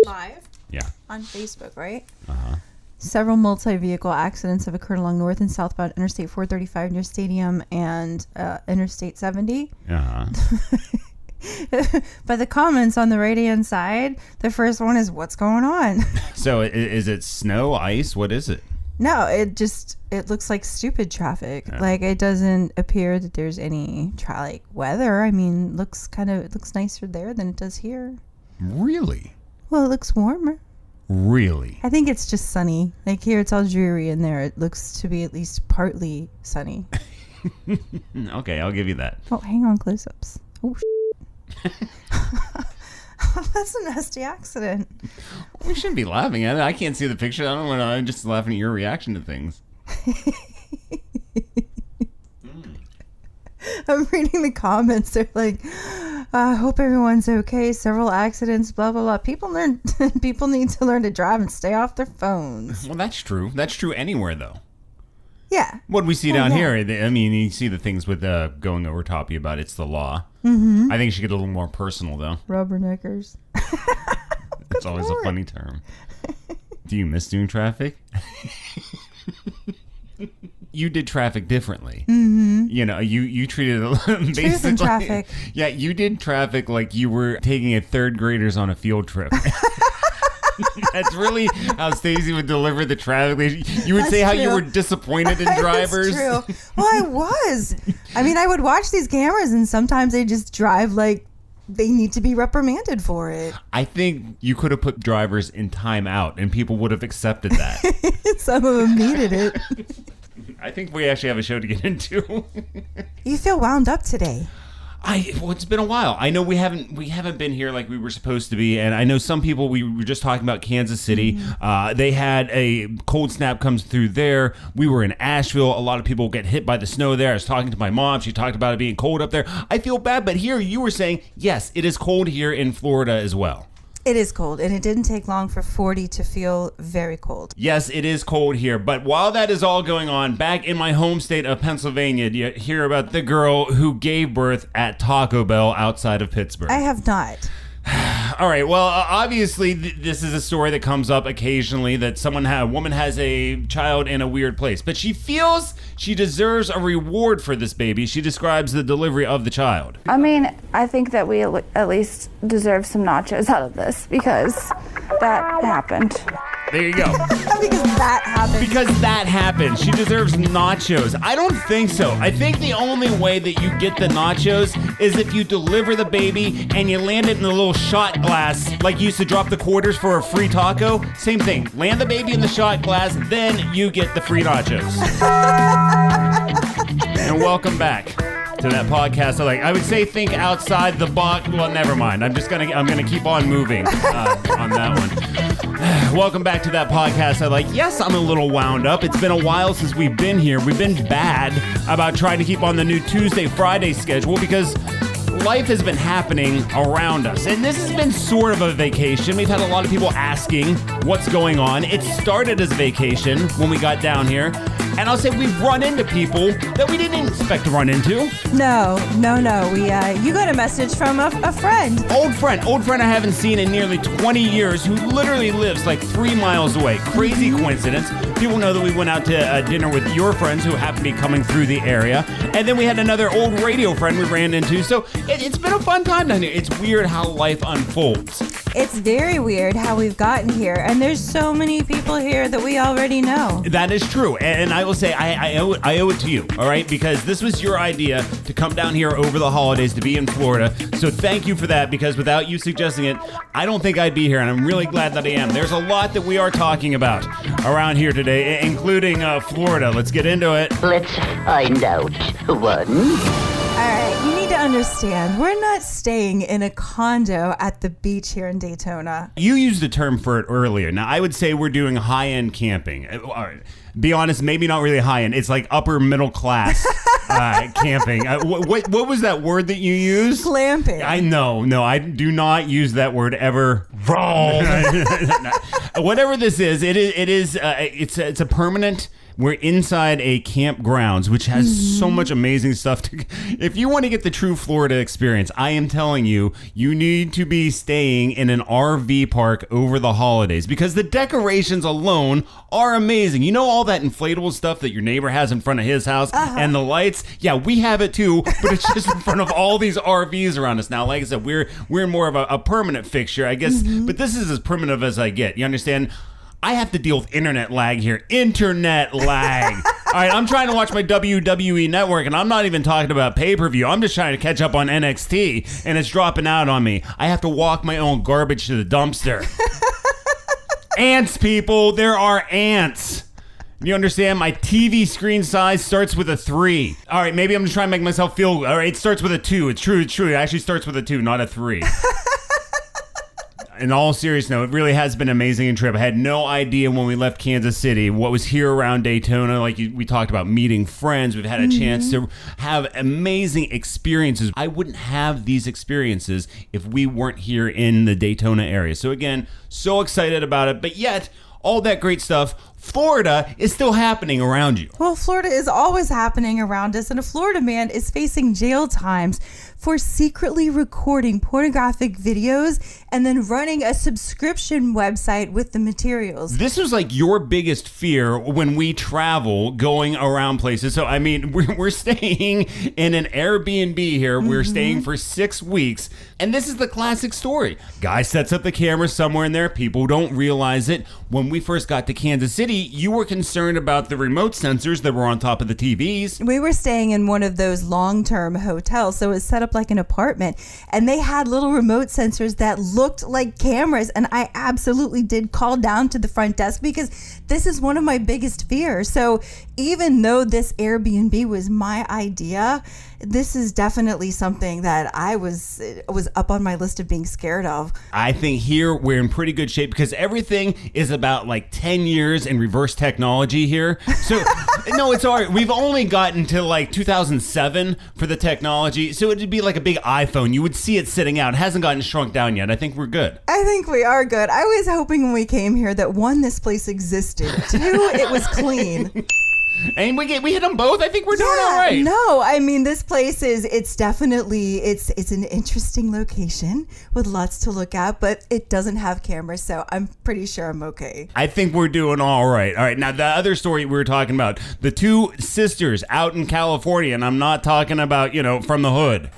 live. Yeah. On Facebook, right? Uh-huh. Several multi-vehicle accidents have occurred along north and southbound Interstate 435 near Stadium and Interstate 70. Uh-huh. But the comments on the right-hand side, the first one is, what's going on? So is it snow, ice? What is it? No, it looks like stupid traffic. Yeah. Like, it doesn't appear that there's any weather. I mean, it looks nicer there than it does here. Really? Well, it looks warmer. Really? I think it's just sunny. Like, here it's all dreary, and there it looks to be at least partly sunny. Okay, I'll give you that. Oh, hang on, close-ups. Oh, that's a nasty accident. We shouldn't be laughing at it. I can't see the picture. I don't know. I'm just laughing at your reaction to things. I'm reading the comments. They're like, I hope everyone's okay. Several accidents, blah, blah, blah. People need to learn to drive and stay off their phones. Well, that's true. That's true anywhere, though. Yeah. What we see down here, I mean, you see the things with going over top of you about it's the law. Mm-hmm. I think it should get a little more personal, though. Rubberneckers. It's always a funny term. Do you miss doing traffic? You did traffic differently. Mm-hmm. You know, you treated it basically. Traffic. Yeah, you did traffic like you were taking a third graders on a field trip. That's really how Stacey would deliver the traffic. You would say how you were disappointed in drivers. That's true. Well, I was. I mean, I would watch these cameras, and sometimes they just drive like they need to be reprimanded for it. I think you could have put drivers in timeout, and people would have accepted that. Some of them needed it. I think we actually have a show to get into. You feel wound up today. Well, it's been a while. I know we haven't been here like we were supposed to be, and I know some people. We were just talking about Kansas City. Mm-hmm. They had a cold snap comes through there. We were in Asheville. A lot of people get hit by the snow there. I was talking to my mom. She talked about it being cold up there. I feel bad, but here you were saying yes, it is cold here in Florida as well. It is cold, and it didn't take long for 40 to feel very cold. Yes, it is cold here, but while that is all going on, back in my home state of Pennsylvania, do you hear about the girl who gave birth at Taco Bell outside of Pittsburgh? I have not. All right. Well, obviously, this is a story that comes up occasionally that a woman has a child in a weird place, but she feels she deserves a reward for this baby. She describes the delivery of the child. I mean, I think that we at least deserve some nachos out of this because that happened. There you go. Because that happened. Because that happened. She deserves nachos. I don't think so. I think the only way that you get the nachos is if you deliver the baby and you land it in a little shot glass like you used to drop the quarters for a free taco. Same thing. Land the baby in the shot glass, then you get the free nachos. And welcome back to that podcast. I would say think outside the box. Well, never mind. I'm gonna keep on moving on that one. Welcome back to that podcast. Yes, I'm a little wound up. It's been a while since we've been here. We've been bad about trying to keep on the new Tuesday, Friday schedule because life has been happening around us. And this has been sort of a vacation. We've had a lot of people asking what's going on. It started as a vacation when we got down here. And I'll say we've run into people that we didn't expect to run into. No. You got a message from a friend. Old friend I haven't seen in nearly 20 years who literally lives like 3 miles away. Crazy coincidence. People know that we went out to dinner with your friends who happen to be coming through the area. And then we had another old radio friend we ran into. So it's been a fun time down here. It's weird how life unfolds. It's very weird how we've gotten here. And there's so many people here that we already know. That is true. And I will say I owe it to you, all right? Because this was your idea to come down here over the holidays to be in Florida. So thank you for that, because without you suggesting it, I don't think I'd be here. And I'm really glad that I am. There's a lot that we are talking about around here today, including Florida. Let's get into it. Let's find out. One. All right, you need to understand, we're not staying in a condo at the beach here in Daytona. You used the term for it earlier. Now, I would say we're doing high-end camping. All right. Be honest, maybe not really high-end. It's like upper middle class camping. What was that word that you used? Glamping. No, I do not use that word ever. Wrong. Whatever this is, it's a permanent We're inside a campgrounds, which has so much amazing stuff. If you want to get the true Florida experience, I am telling you, you need to be staying in an RV park over the holidays because the decorations alone are amazing. You know all that inflatable stuff that your neighbor has in front of his house and the lights? Yeah, we have it too, but it's just in front of all these RVs around us. Now, like I said, we're more of a permanent fixture, I guess, but this is as primitive as I get. You understand? I have to deal with internet lag here. Internet lag. All right, I'm trying to watch my WWE network, and I'm not even talking about pay-per-view. I'm just trying to catch up on NXT, and it's dropping out on me. I have to walk my own garbage to the dumpster. Ants, people. There are ants. You understand? My TV screen size starts with a 3. All right, maybe I'm just trying to make myself feel... All right, it starts with a 2. It's true. It actually starts with a 2, not a 3. In all seriousness, no, it really has been an amazing trip. I had no idea when we left Kansas City what was here around Daytona. Like we talked about meeting friends. We've had a chance to have amazing experiences. I wouldn't have these experiences if we weren't here in the Daytona area. So again, so excited about it. But yet, all that great stuff, Florida is still happening around you. Well, Florida is always happening around us, and a Florida man is facing jail times for secretly recording pornographic videos and then running a subscription website with the materials. This was like your biggest fear when we travel going around places. So, I mean, we're staying in an Airbnb here. We're staying for 6 weeks. And this is the classic story. Guy sets up the camera somewhere in there. People don't realize it. When we first got to Kansas City, you were concerned about the remote sensors that were on top of the TVs. We were staying in one of those long-term hotels, so it was set up like an apartment, and they had little remote sensors that looked like cameras, and I absolutely did call down to the front desk because this is one of my biggest fears. So even though this Airbnb was my idea, this is definitely something that I was up on my list of being scared of. I think here we're in pretty good shape because everything is about like 10 years in reverse technology here. So no, it's all right. We've only gotten to like 2007 for the technology. So it'd be like a big iPhone. You would see it sitting out. It hasn't gotten shrunk down yet. I think we're good. I think we are good. I was hoping when we came here that 1, this place existed. 2, it was clean. And we hit them both. I think we're doing all right. No, I mean, this place it's definitely an interesting location with lots to look at, but it doesn't have cameras, so I'm pretty sure I'm okay. I think we're doing all right. All right, now the other story we were talking about, the 2 sisters out in California, and I'm not talking about, from the hood.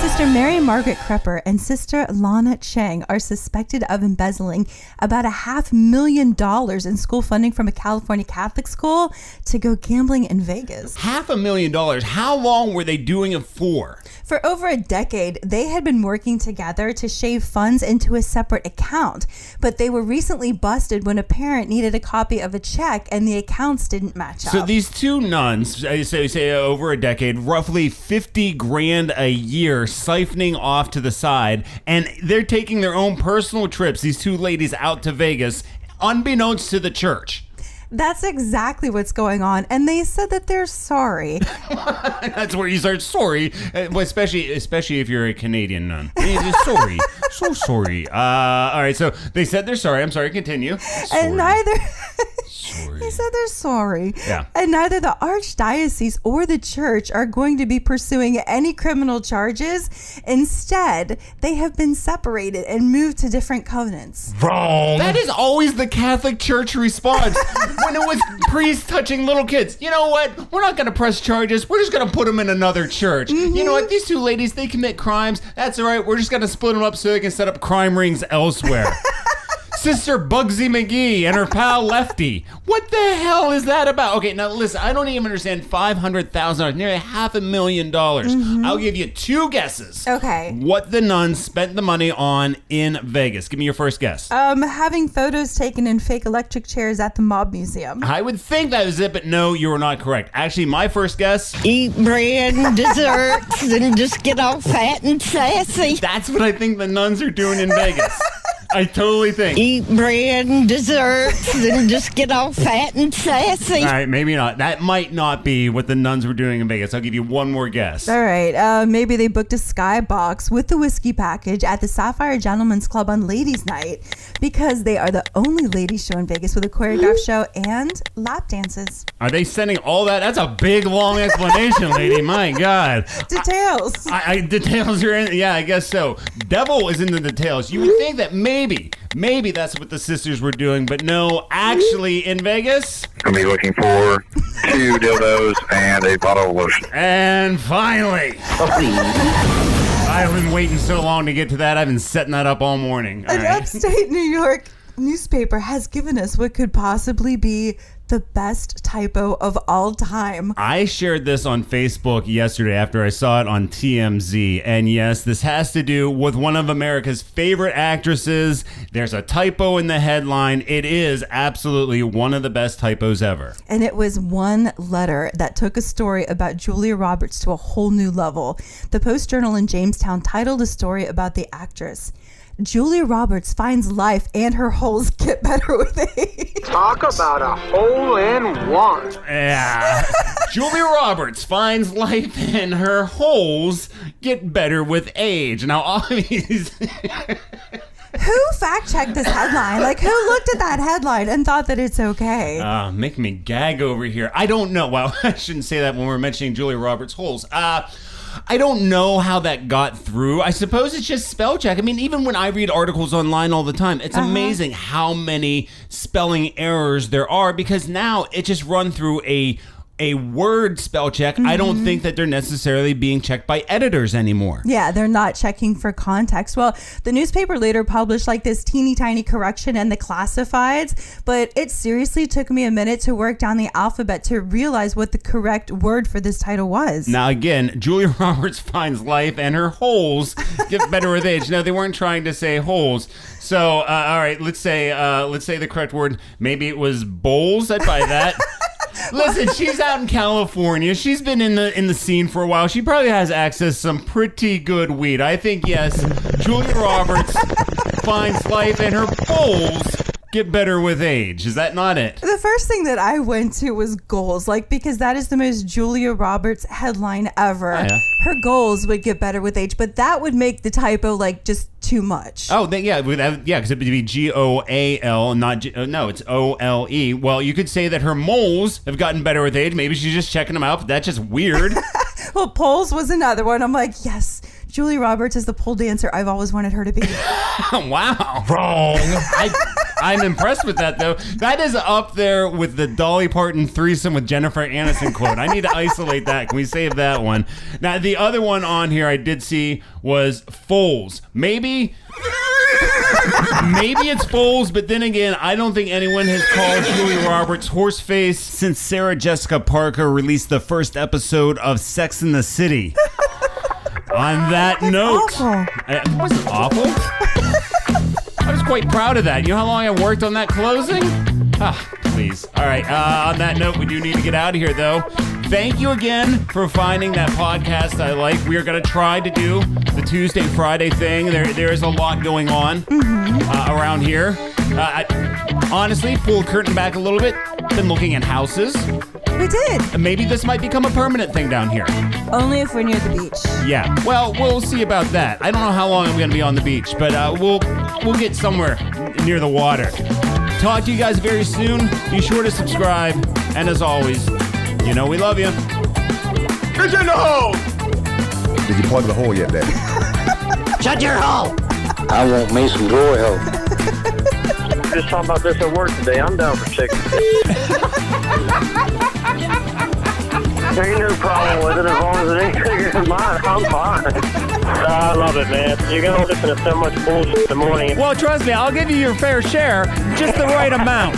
Sister Mary Margaret Crepper and Sister Lana Chang are suspected of embezzling about $500,000 in school funding from a California Catholic school to go gambling in Vegas. $500,000. How long were they doing it for? For over a decade, they had been working together to shave funds into a separate account, but they were recently busted when a parent needed a copy of a check and the accounts didn't match up. So these 2 nuns, say over a decade, roughly $50,000 a year, siphoning off to the side, and they're taking their own personal trips, these 2 ladies, out to Vegas, unbeknownst to the church. That's exactly what's going on, and they said that they're sorry. That's where you start sorry, especially if you're a Canadian nun. Sorry, so sorry. All right, so they said they're sorry. I'm sorry. Continue. Sorry. And neither. Sorry. They said they're sorry. Yeah. And neither the archdiocese or the church are going to be pursuing any criminal charges. Instead, they have been separated and moved to different covenants. Wrong. That is always the Catholic Church response. When it was priests touching little kids. You know what? We're not going to press charges. We're just going to put them in another church. You know what? These 2 ladies, they commit crimes. That's all right. We're just going to split them up so they can set up crime rings elsewhere. Sister Bugsy McGee and her pal Lefty. What the hell is that about? Okay, now listen, I don't even understand $500,000, nearly $500,000. I'll give you 2 guesses. Okay. What the nuns spent the money on in Vegas. Give me your first guess. Having photos taken in fake electric chairs at the Mob Museum. I would think that was it, but no, you were not correct. Actually, my first guess... Eat bread and desserts and just get all fat and sassy. That's what I think the nuns are doing in Vegas. I totally think. Eat bread and desserts and just get all fat and sassy. All right, maybe not. That might not be what the nuns were doing in Vegas. I'll give you one more guess. All right. Maybe they booked a skybox with the whiskey package at the Sapphire Gentlemen's Club on Ladies' Night because they are the only ladies show in Vegas with a choreographed show and lap dances. Are they sending all that? That's a big, long explanation, lady. My God. Details. Details are in. Yeah, I guess so. Devil is in the details. You would think that maybe that's what the sisters were doing, but no, actually in Vegas. Gonna be looking for 2 dildos and a bottle of lotion. And finally. I've been waiting so long to get to that. I've been setting that up all morning. All An right. upstate New York newspaper has given us what could possibly be the best typo of all time. I shared this on Facebook yesterday after I saw it on TMZ. And yes, this has to do with one of America's favorite actresses. There's a typo in the headline. It is absolutely one of the best typos ever. And it was one letter that took a story about Julia Roberts to a whole new level. The Post-Journal in Jamestown titled a story about the actress. Julia Roberts finds life and her holes get better with age. Talk about a hole-in-one. Yeah. Julia Roberts finds life and her holes get better with age. Now, obviously... Who fact-checked this headline? Like, who looked at that headline and thought that it's okay? Make me gag over here. I don't know. Well, I shouldn't say that when we're mentioning Julia Roberts' holes. I don't know how that got through. I suppose it's just spell check. I mean, even when I read articles online all the time, it's amazing how many spelling errors there are because now it just run through a word spell check. I don't think that they're necessarily being checked by editors anymore. Yeah, they're not checking for context. Well, the newspaper later published like this teeny tiny correction in the classifieds, but it seriously took me a minute to work down the alphabet to realize what the correct word for this title was. Now, again, Julia Roberts finds life and her holes get better with age. No, they weren't trying to say holes. So, all right, let's say the correct word. Maybe it was bowls. I'd buy that. Listen, she's out in California. She's been in the scene for a while. She probably has access to some pretty good weed. I think, yes, Julia Roberts finds life and her bowls get better with age. Is that not it? The first thing that I went to was goals, because that is the most Julia Roberts headline ever. Oh, yeah. Her goals would get better with age, but that would make the typo just too much. Oh, because it would be GOAL, not no, it's OLE. Well, you could say that her moles have gotten better with age. Maybe she's just checking them out, but that's just weird. Well, poles was another one. I'm like, yes, Julia Roberts is the pole dancer I've always wanted her to be. Wow. Wrong. I'm impressed with that, though. That is up there with the Dolly Parton threesome with Jennifer Aniston quote. I need to isolate that. Can we save that one? Now, the other one on here I did see was foals. Maybe it's foals, but then again, I don't think anyone has called Julia Roberts horseface since Sarah Jessica Parker released the first episode of Sex and the City. On that note, was it awful? I was quite proud of that. You know how long I worked on that closing? Please. All right. On that note, we do need to get out of here, though. Thank you again for finding that podcast I like. We are going to try to do the Tuesday, Friday thing. There is a lot going on around here. Honestly, pull the curtain back a little bit. Been looking at houses. We did. Maybe this might become a permanent thing down here. Only if we're near the beach. Yeah. Well, we'll see about that. I don't know how long I'm going to be on the beach, but we'll get somewhere near the water. Talk to you guys very soon. Be sure to subscribe. And as always, you know we love you. Get in the hole! Did you plug the hole yet, Daddy? Shut your hole! I want me some glory hole. Just talking about this at work today. I'm down for chicken. There ain't no problem with it as long as it ain't bigger than mine. I'm fine. I love it, man. You're going to listen to so much bullshit in the morning. Well, trust me, I'll give you your fair share, just the right amount.